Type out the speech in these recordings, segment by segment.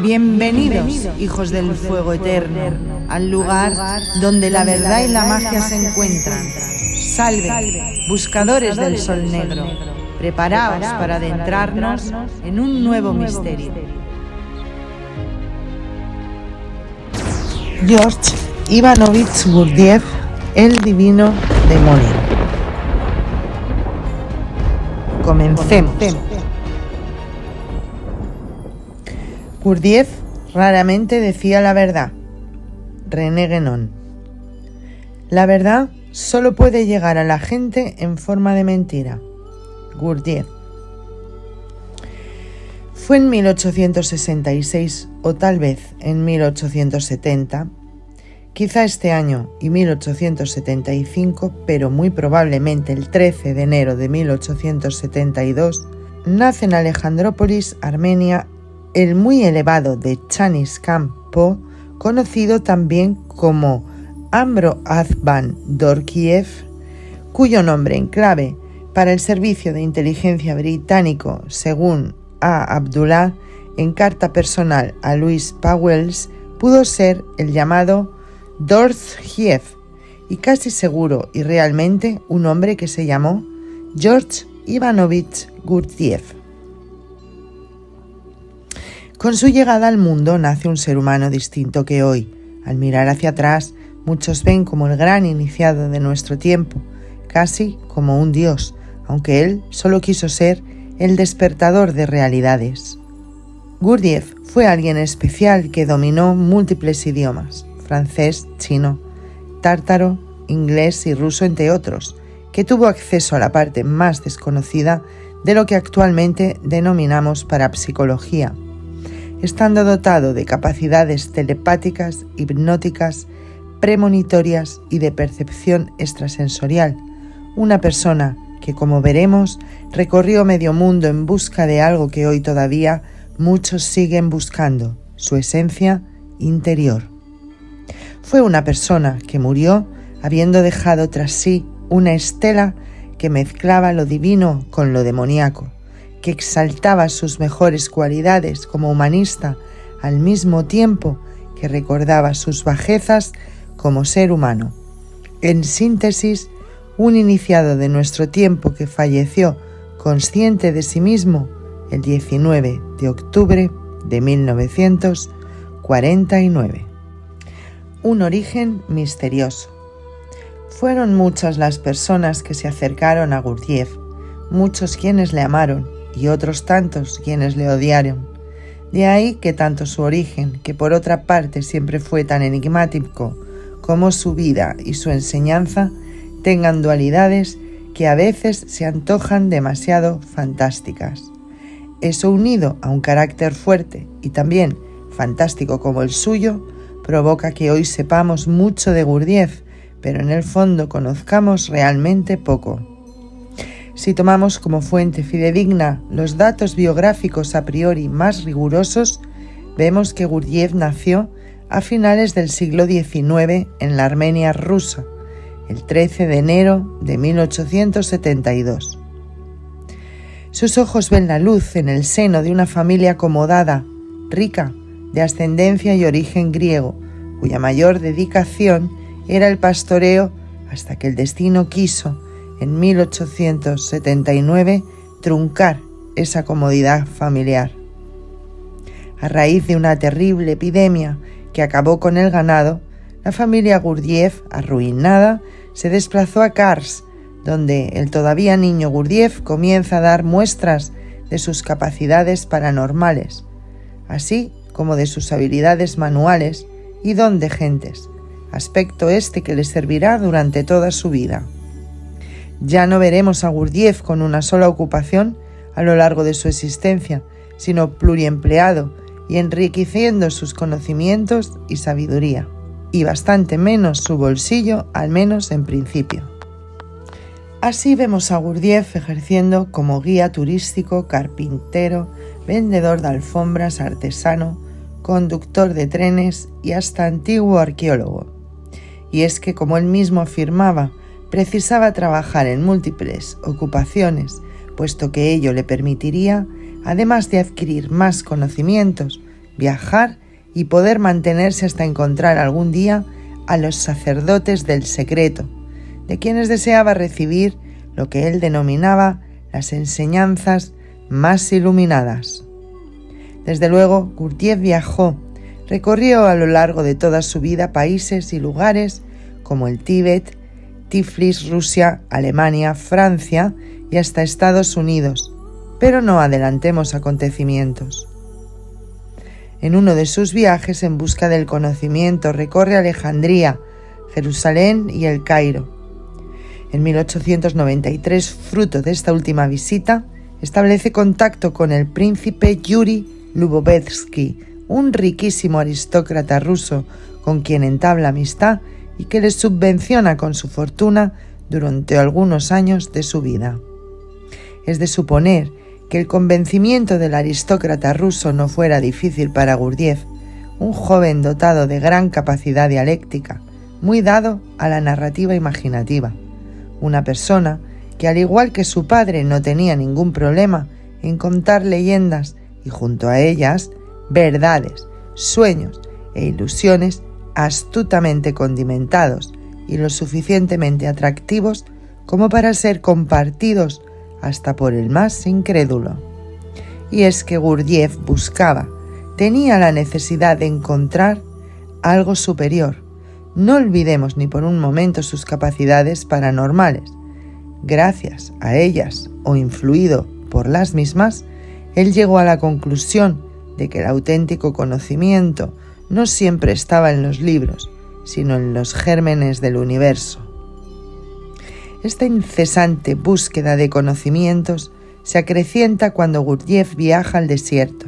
Bienvenidos, hijos del fuego eterno, al lugar donde la verdad y la magia se encuentran. Salve, buscadores del sol negro, preparaos para adentrarnos en un nuevo misterio. George Ivanovich Gurdjieff, el divino demonio. Comencemos. Gurdjieff raramente decía la verdad. René Guénon. La verdad solo puede llegar a la gente en forma de mentira. Gurdjieff. Fue en 1866 o tal vez en 1870, quizá este año y 1875, pero muy probablemente el 13 de enero de 1872, nace en Alejandrópolis, Armenia, el muy elevado de Chanis-Khan-Po, conocido también como Ambro Azban Dorkiev, cuyo nombre en clave para el servicio de inteligencia británico, según A. Abdullah, en carta personal a Louis Pauwels, pudo ser el llamado Dorkiev, y casi seguro y realmente un hombre que se llamó George Ivanovich Gurdjieff. Con su llegada al mundo nace un ser humano distinto que hoy. Al mirar hacia atrás, muchos ven como el gran iniciado de nuestro tiempo, casi como un dios, aunque él solo quiso ser el despertador de realidades. Gurdjieff fue alguien especial que dominó múltiples idiomas, francés, chino, tártaro, inglés y ruso, entre otros, que tuvo acceso a la parte más desconocida de lo que actualmente denominamos parapsicología, estando dotado de capacidades telepáticas, hipnóticas, premonitorias y de percepción extrasensorial, una persona que, como veremos, recorrió medio mundo en busca de algo que hoy todavía muchos siguen buscando, su esencia interior. Fue una persona que murió habiendo dejado tras sí una estela que mezclaba lo divino con lo demoníaco, que exaltaba sus mejores cualidades como humanista al mismo tiempo que recordaba sus bajezas como ser humano. En síntesis, un iniciado de nuestro tiempo que falleció consciente de sí mismo el 19 de octubre de 1949. Un origen misterioso. Fueron muchas las personas que se acercaron a Gurdjieff, muchos quienes le amaron y otros tantos quienes le odiaron. De ahí que tanto su origen, que por otra parte siempre fue tan enigmático, como su vida y su enseñanza, tengan dualidades que a veces se antojan demasiado fantásticas. Eso, unido a un carácter fuerte y también fantástico como el suyo, provoca que hoy sepamos mucho de Gurdjieff, pero en el fondo conozcamos realmente poco. Si tomamos como fuente fidedigna los datos biográficos a priori más rigurosos, vemos que Gurdjieff nació a finales del siglo XIX en la Armenia rusa, el 13 de enero de 1872. Sus ojos ven la luz en el seno de una familia acomodada, rica, de ascendencia y origen griego, cuya mayor dedicación era el pastoreo, hasta que el destino quiso, en 1879, truncar esa comodidad familiar. A raíz de una terrible epidemia que acabó con el ganado, la familia Gurdjieff, arruinada, se desplazó a Kars, donde el todavía niño Gurdjieff comienza a dar muestras de sus capacidades paranormales, así como de sus habilidades manuales y don de gentes, aspecto que le servirá durante toda su vida. Ya no veremos a Gurdjieff con una sola ocupación a lo largo de su existencia, sino pluriempleado y enriqueciendo sus conocimientos y sabiduría, y bastante menos su bolsillo, al menos en principio. Así vemos a Gurdjieff ejerciendo como guía turístico, carpintero, vendedor de alfombras, artesano, conductor de trenes y hasta antiguo arqueólogo. Y es que, como él mismo afirmaba, precisaba trabajar en múltiples ocupaciones, puesto que ello le permitiría, además de adquirir más conocimientos, viajar y poder mantenerse hasta encontrar algún día a los sacerdotes del secreto, de quienes deseaba recibir lo que él denominaba las enseñanzas más iluminadas. Desde luego, Gurdjieff viajó, recorrió a lo largo de toda su vida países y lugares como el Tíbet, Tiflis, Rusia, Alemania, Francia y hasta Estados Unidos, pero no adelantemos acontecimientos. En uno de sus viajes en busca del conocimiento recorre Alejandría, Jerusalén y el Cairo. En 1893, fruto de esta última visita, establece contacto con el príncipe Yuri Lubovetsky, un riquísimo aristócrata ruso con quien entabla amistad y que le subvenciona con su fortuna durante algunos años de su vida. Es de suponer que el convencimiento del aristócrata ruso no fuera difícil para Gurdjieff, un joven dotado de gran capacidad dialéctica, muy dado a la narrativa imaginativa, una persona que, al igual que su padre, no tenía ningún problema en contar leyendas y junto a ellas verdades, sueños e ilusiones astutamente condimentados y lo suficientemente atractivos como para ser compartidos hasta por el más incrédulo. Y es que Gurdjieff buscaba, tenía la necesidad de encontrar algo superior. No olvidemos ni por un momento sus capacidades paranormales. Gracias a ellas, o influido por las mismas, él llegó a la conclusión de que el auténtico conocimiento no siempre estaba en los libros, sino en los gérmenes del universo. Esta incesante búsqueda de conocimientos se acrecienta cuando Gurdjieff viaja al desierto.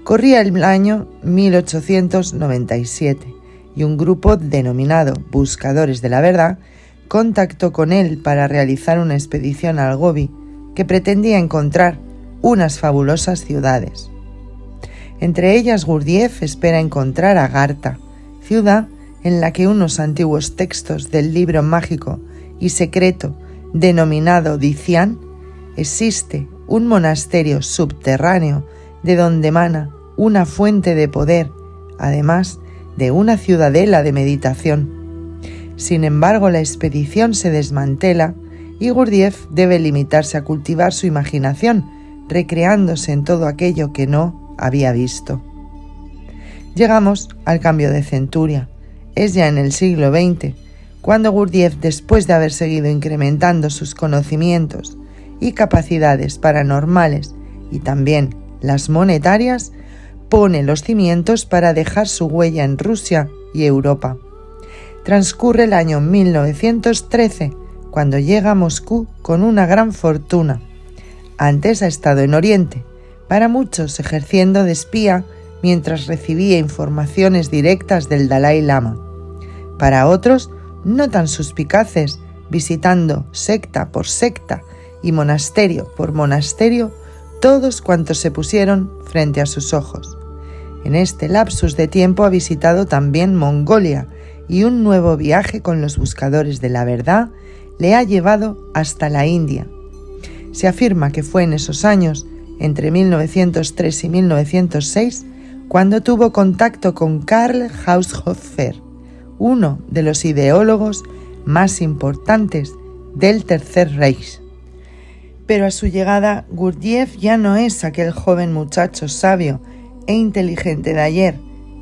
Corría el año 1897 y un grupo denominado Buscadores de la Verdad contactó con él para realizar una expedición al Gobi que pretendía encontrar unas fabulosas ciudades. Entre ellas, Gurdjieff espera encontrar Agartha, ciudad en la que unos antiguos textos del libro mágico y secreto denominado Dician, existe un monasterio subterráneo de donde emana una fuente de poder, además de una ciudadela de meditación. Sin embargo, la expedición se desmantela y Gurdjieff debe limitarse a cultivar su imaginación, recreándose en todo aquello que no había visto. Llegamos al cambio de centuria. Es ya en el siglo XX, cuando Gurdjieff, después de haber seguido incrementando sus conocimientos y capacidades paranormales y también las monetarias, pone los cimientos para dejar su huella en Rusia y Europa. Transcurre el año 1913, cuando llega a Moscú con una gran fortuna. Antes ha estado en Oriente, para muchos ejerciendo de espía mientras recibía informaciones directas del Dalai Lama. Para otros, no tan suspicaces, visitando secta por secta y monasterio por monasterio todos cuantos se pusieron frente a sus ojos. En este lapsus de tiempo ha visitado también Mongolia y un nuevo viaje con los buscadores de la verdad le ha llevado hasta la India. Se afirma que fue en esos años, entre 1903 y 1906, cuando tuvo contacto con Karl Haushofer, uno de los ideólogos más importantes del Tercer Reich. Pero a su llegada, Gurdjieff ya no es aquel joven muchacho sabio e inteligente de ayer,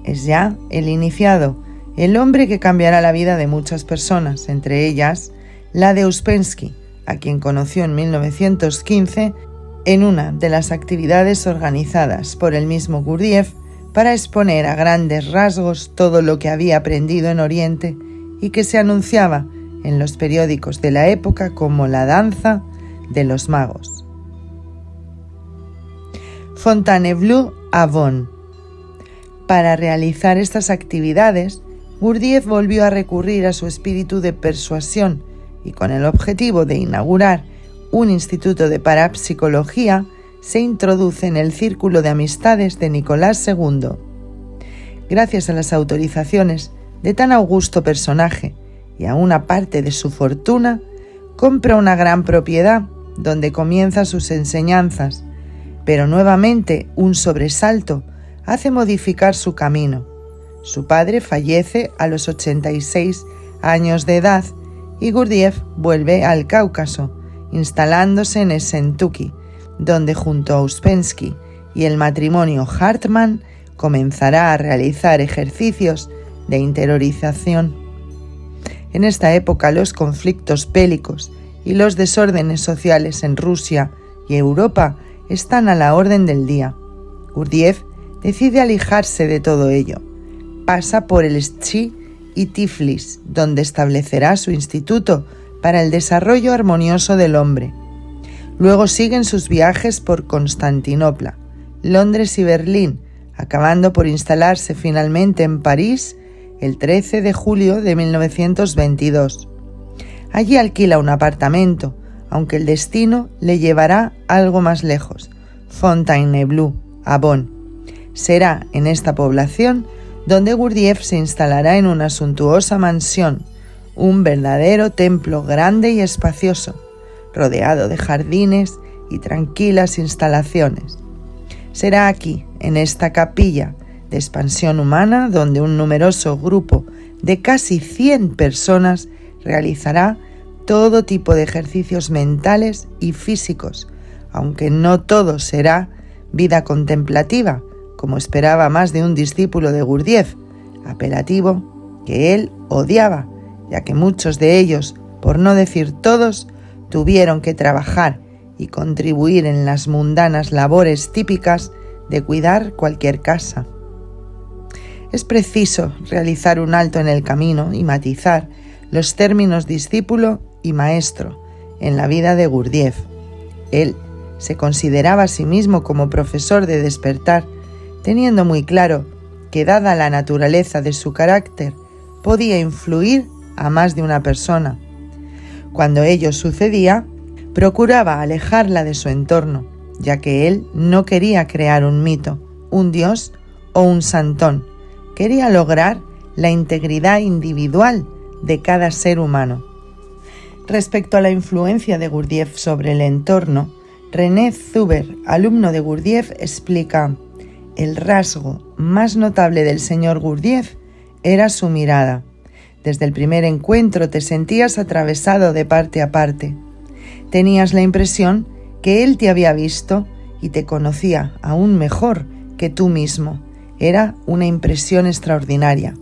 es ya el iniciado, el hombre que cambiará la vida de muchas personas, entre ellas la de Uspensky, a quien conoció en 1915 en una de las actividades organizadas por el mismo Gurdjieff para exponer a grandes rasgos todo lo que había aprendido en Oriente y que se anunciaba en los periódicos de la época como la danza de los magos. Fontainebleau a Bonn. Para realizar estas actividades, Gurdjieff volvió a recurrir a su espíritu de persuasión y con el objetivo de inaugurar un instituto de parapsicología, se introduce en el círculo de amistades de Nicolás II. Gracias a las autorizaciones de tan augusto personaje y a una parte de su fortuna, compra una gran propiedad donde comienza sus enseñanzas, pero nuevamente un sobresalto hace modificar su camino. Su padre fallece a los 86 años de edad y Gurdjieff vuelve al Cáucaso, instalándose en Shentuki, donde junto a Uspensky y el matrimonio Hartmann comenzará a realizar ejercicios de interiorización. En esta época los conflictos bélicos y los desórdenes sociales en Rusia y Europa están a la orden del día. Gurdjieff decide alejarse de todo ello. Pasa por el Shchi y Tiflis, donde establecerá su instituto para el desarrollo armonioso del hombre. Luego siguen sus viajes por Constantinopla, Londres y Berlín, acabando por instalarse finalmente en París el 13 de julio de 1922. Allí alquila un apartamento, aunque el destino le llevará algo más lejos, Fontainebleau, a Bonn. Será en esta población donde Gurdjieff se instalará en una suntuosa mansión, un verdadero templo grande y espacioso, rodeado de jardines y tranquilas instalaciones. Será aquí, en esta capilla de expansión humana, donde un numeroso grupo de casi 100 personas realizará todo tipo de ejercicios mentales y físicos, aunque no todo será vida contemplativa, como esperaba más de un discípulo de Gurdjieff, apelativo que él odiaba, ya que muchos de ellos, por no decir todos, tuvieron que trabajar y contribuir en las mundanas labores típicas de cuidar cualquier casa. Es preciso realizar un alto en el camino y matizar los términos discípulo y maestro en la vida de Gurdjieff. Él se consideraba a sí mismo como profesor de despertar, teniendo muy claro que, dada la naturaleza de su carácter, podía influir a más de una persona. Cuando ello sucedía, procuraba alejarla de su entorno, ya que él no quería crear un mito, un dios o un santón. Quería lograr la integridad individual de cada ser humano. Respecto a la influencia de Gurdjieff sobre el entorno, René Zuber, alumno de Gurdjieff, explica: el rasgo más notable del señor Gurdjieff era su mirada. Desde el primer encuentro te sentías atravesado de parte a parte. Tenías la impresión que él te había visto y te conocía aún mejor que tú mismo. Era una impresión extraordinaria.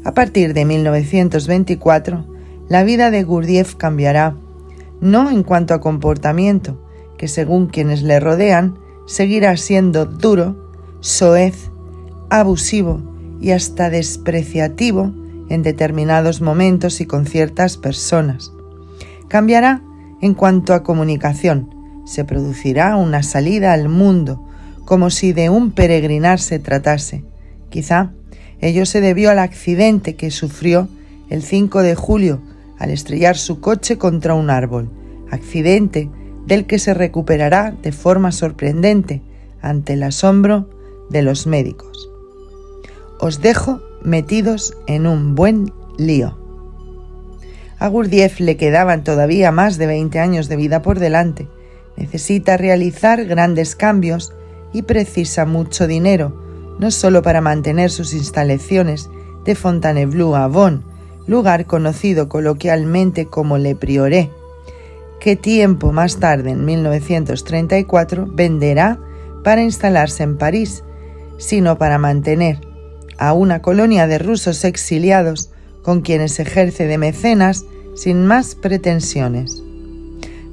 A partir de 1924, la vida de Gurdjieff cambiará, no en cuanto a comportamiento, que según quienes le rodean, seguirá siendo duro, soez, abusivo y hasta despreciativo en determinados momentos y con ciertas personas. Cambiará en cuanto a comunicación. Se producirá una salida al mundo, como si de un peregrinar se tratase. Quizá ello se debió al accidente que sufrió el 5 de julio al estrellar su coche contra un árbol, accidente del que se recuperará de forma sorprendente ante el asombro de los médicos. Os dejo metidos en un buen lío. A Gurdjieff le quedaban todavía más de 20 años de vida por delante. Necesita realizar grandes cambios y precisa mucho dinero, no solo para mantener sus instalaciones de Fontainebleau a Bonn, lugar conocido coloquialmente como Le Prieuré, que tiempo más tarde, en 1934, venderá para instalarse en París, sino para mantener a una colonia de rusos exiliados con quienes ejerce de mecenas sin más pretensiones.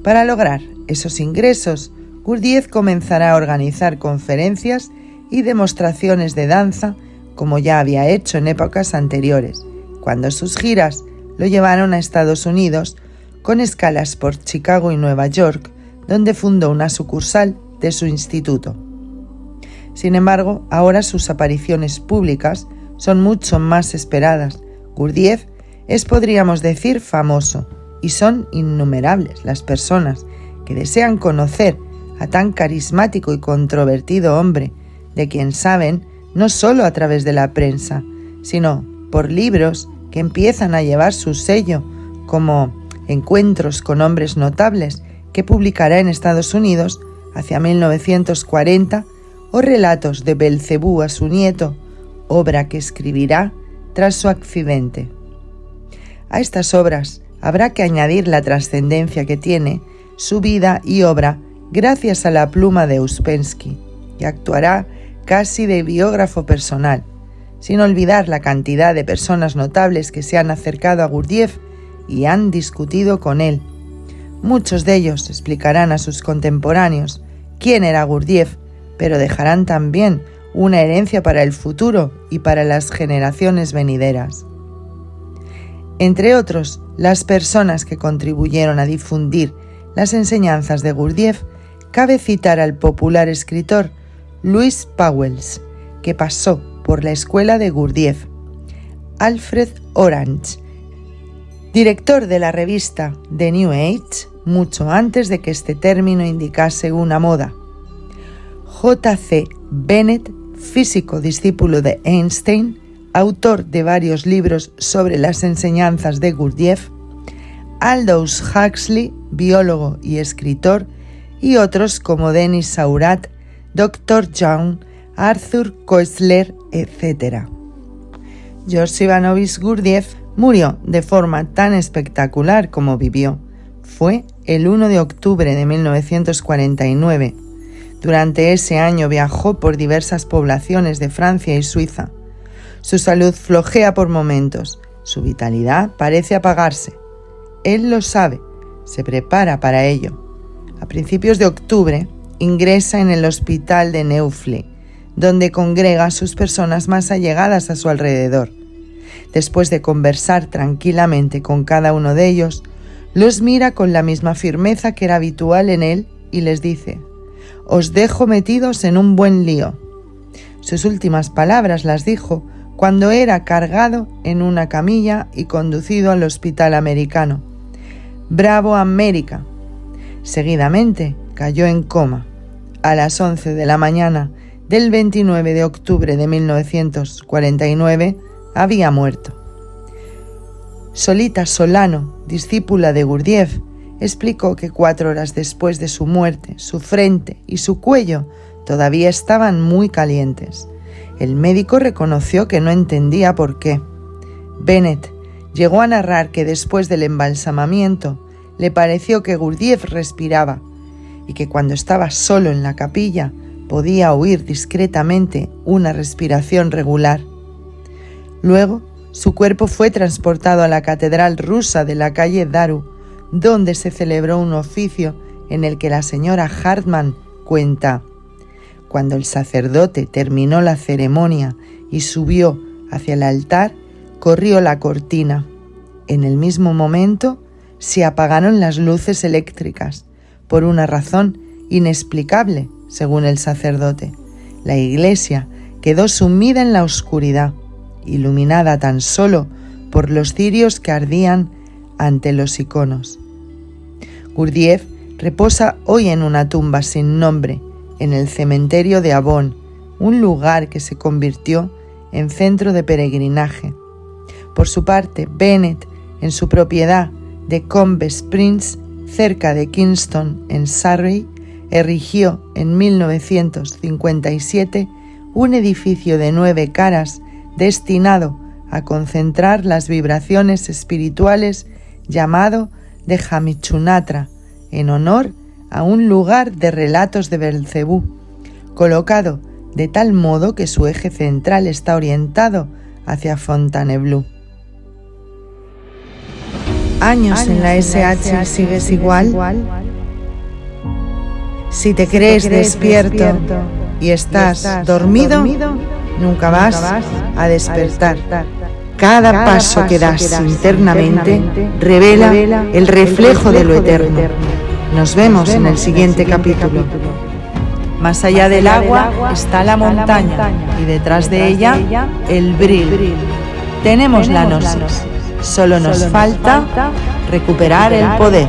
Para lograr esos ingresos, Gurdjieff comenzará a organizar conferencias y demostraciones de danza, como ya había hecho en épocas anteriores, cuando sus giras lo llevaron a Estados Unidos, con escalas por Chicago y Nueva York, donde fundó una sucursal de su instituto. Sin embargo, ahora sus apariciones públicas son mucho más esperadas. Gurdjieff es, podríamos decir, famoso, y son innumerables las personas que desean conocer a tan carismático y controvertido hombre, de quien saben no solo a través de la prensa, sino por libros que empiezan a llevar su sello, como Encuentros con hombres notables, que publicará en Estados Unidos hacia 1940, o Relatos de Belcebú a su nieto, obra que escribirá tras su accidente. A estas obras habrá que añadir la trascendencia que tiene su vida y obra gracias a la pluma de Uspensky, que actuará casi de biógrafo personal, sin olvidar la cantidad de personas notables que se han acercado a Gurdjieff y han discutido con él. Muchos de ellos explicarán a sus contemporáneos quién era Gurdjieff, pero dejarán también una herencia para el futuro y para las generaciones venideras. Entre otros, las personas que contribuyeron a difundir las enseñanzas de Gurdjieff, cabe citar al popular escritor Louis Pauwels, que pasó por la escuela de Gurdjieff, Alfred Orange, director de la revista The New Age, mucho antes de que este término indicase una moda, J.C. Bennett, físico discípulo de Einstein, autor de varios libros sobre las enseñanzas de Gurdjieff, Aldous Huxley, biólogo y escritor, y otros como Denis Saurat, Dr. Young, Arthur Koestler, etc. George Ivanovich Gurdjieff murió de forma tan espectacular como vivió. Fue el 1 de octubre de 1949. Durante ese año viajó por diversas poblaciones de Francia y Suiza. Su salud flojea por momentos, su vitalidad parece apagarse. Él lo sabe, se prepara para ello. A principios de octubre ingresa en el hospital de Neufle, donde congrega a sus personas más allegadas a su alrededor. Después de conversar tranquilamente con cada uno de ellos, los mira con la misma firmeza que era habitual en él y les dice: «Os dejo metidos en un buen lío». Sus últimas palabras las dijo cuando era cargado en una camilla y conducido al hospital americano. «Bravo América». Seguidamente cayó en coma. A las 11 de la mañana del 29 de octubre de 1949 había muerto. Solita Solano, discípula de Gurdjieff, explicó que 4 horas después de su muerte, su frente y su cuello todavía estaban muy calientes. El médico reconoció que no entendía por qué. Bennett llegó a narrar que después del embalsamamiento le pareció que Gurdjieff respiraba y que cuando estaba solo en la capilla podía oír discretamente una respiración regular. Luego, su cuerpo fue transportado a la catedral rusa de la calle Daru, donde se celebró un oficio en el que la señora Hartman cuenta: cuando el sacerdote terminó la ceremonia y subió hacia el altar, corrió la cortina. En el mismo momento se apagaron las luces eléctricas, por una razón inexplicable, según el sacerdote. La iglesia quedó sumida en la oscuridad, iluminada tan solo por los cirios que ardían ante los iconos. Gurdjieff reposa hoy en una tumba sin nombre, en el cementerio de Avon, un lugar que se convirtió en centro de peregrinaje. Por su parte, Bennett, en su propiedad de Combe Springs, cerca de Kingston, en Surrey, erigió en 1957 un edificio de 9 caras destinado a concentrar las vibraciones espirituales llamado de Hamichunatra, en honor a un lugar de relatos de Belcebú, colocado de tal modo que su eje central está orientado hacia Fontainebleau. ¿Años en la SH y sigues igual? Si te crees despierto y estás dormido, nunca vas a despertar. Cada paso que das internamente revela el reflejo de lo eterno. Nos vemos en el siguiente capítulo. Más allá del agua está la montaña y detrás de ella el Bril. Tenemos la gnosis. Solo nos falta recuperar el poder.